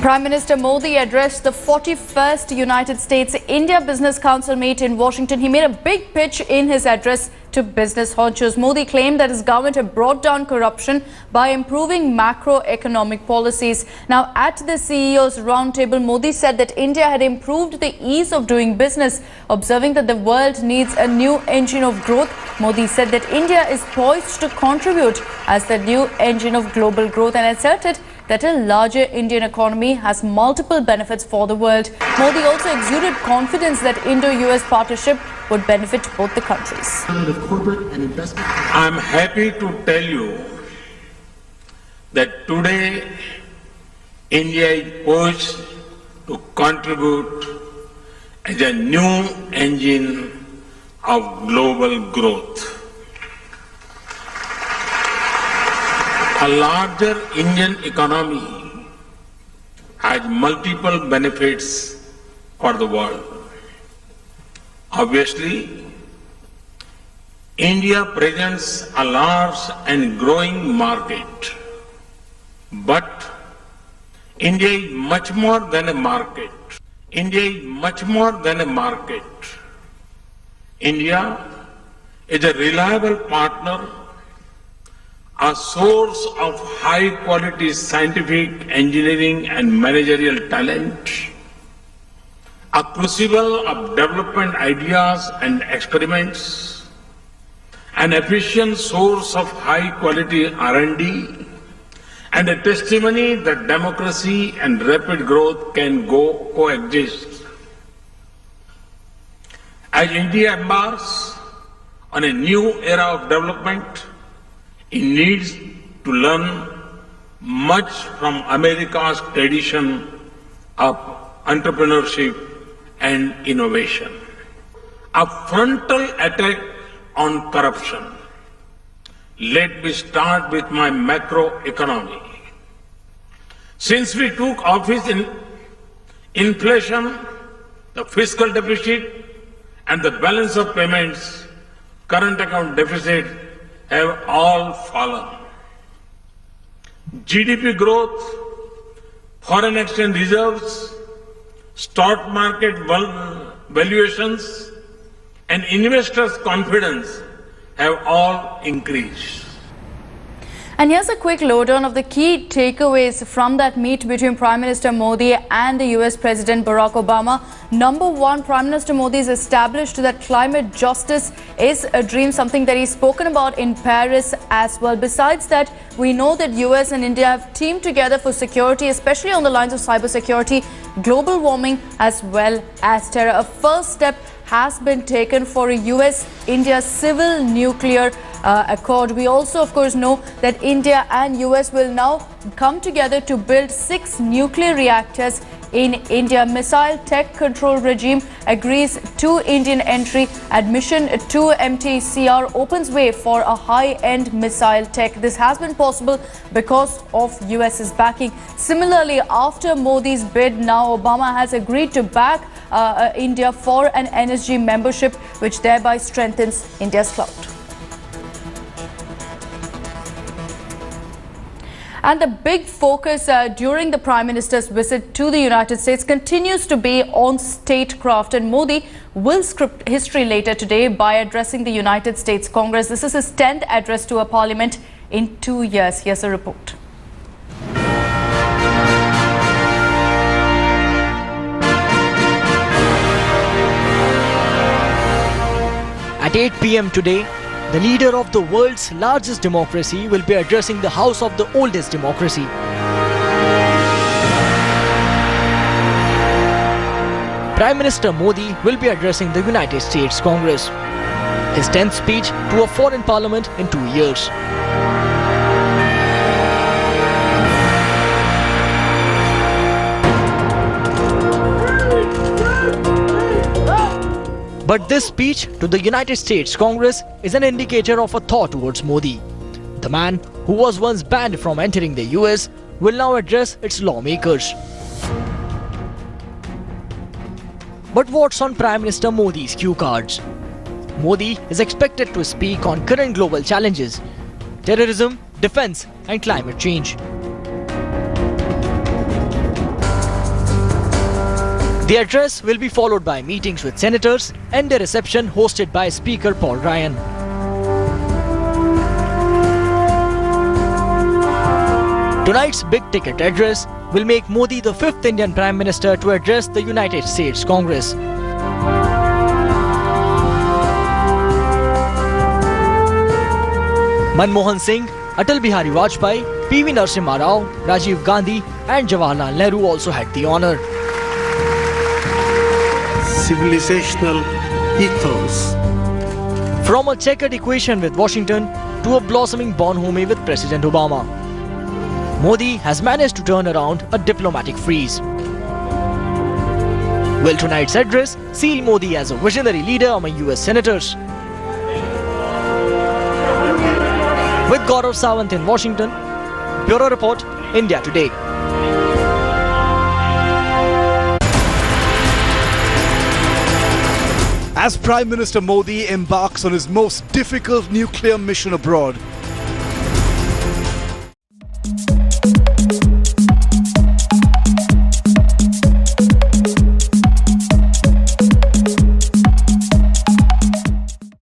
Prime Minister Modi addressed the 41st United States-India Business Council meet in Washington. He made a big pitch in his address to business honchos. Modi claimed that his government had brought down corruption by improving macroeconomic policies. Now, at the CEO's roundtable, Modi said that India had improved the ease of doing business, observing that the world needs a new engine of growth. Modi said that India is poised to contribute as the new engine of global growth and asserted that a larger Indian economy has multiple benefits for the world. Modi also exuded confidence that Indo-US partnership would benefit both the countries. I'm happy to tell you that today India is poised to contribute as a new engine of global growth. A larger Indian economy has multiple benefits for the world. Obviously, India presents a large and growing market, but India is much more than a market. India is much more than a market. India is a reliable partner, a source of high quality scientific, engineering and managerial talent, a crucible of development ideas and experiments, an efficient source of high quality R&D, and a testimony that democracy and rapid growth can coexist. As India embarks on a new era of development, it needs to learn much from America's tradition of entrepreneurship and innovation. A frontal attack on corruption. Let me start with my macroeconomy. Since we took office in inflation, the fiscal deficit and the balance of payments, current account deficit have all fallen. GDP growth, foreign exchange reserves, stock market valuations, and investors' confidence have all increased. And here's a quick lowdown of the key takeaways from that meet between Prime Minister Modi and the US President Barack Obama. Number one, Prime Minister Modi has established that climate justice is a dream, something that he's spoken about in Paris as well. Besides that, we know that US and India have teamed together for security, especially on the lines of cybersecurity, global warming as well as terror. A first step has been taken for a US-India civil nuclear accord. We also, of course, know that India and US will now come together to build 6 nuclear reactors in India. Missile Tech Control Regime agrees to Indian entry. Admission to MTCR opens way for a high-end missile tech. This has been possible because of US's backing. Similarly, after Modi's bid, now Obama has agreed to back India for an NSG membership, which thereby strengthens India's clout. And the big focus during the Prime Minister's visit to the United States continues to be on statecraft, and Modi will script history later today by addressing the United States Congress. This is his 10th address to a parliament in 2 years. Here's a report. At 8 p.m. today, the leader of the world's largest democracy will be addressing the house of the oldest democracy. Prime Minister Modi will be addressing the United States Congress, his 10th speech to a foreign parliament in 2 years. But this speech to the United States Congress is an indicator of a thaw towards Modi. The man who was once banned from entering the US will now address its lawmakers. But what's on Prime Minister Modi's cue cards? Modi is expected to speak on current global challenges, terrorism, defense and climate change. The address will be followed by meetings with senators and a reception hosted by Speaker Paul Ryan. Tonight's big-ticket address will make Modi the fifth Indian Prime Minister to address the United States Congress. Manmohan Singh, Atal Bihari Vajpayee, P.V. Narasimha Rao, Rajiv Gandhi and Jawaharlal Nehru also had the honour. Civilizational ethos. From a checkered equation with Washington to a blossoming bonhomie with President Obama, Modi has managed to turn around a diplomatic freeze. Will tonight's address seal Modi as a visionary leader among US senators? With Gaurav Sawant in Washington, Bureau Report, India Today. As Prime Minister Modi embarks on his most difficult nuclear mission abroad,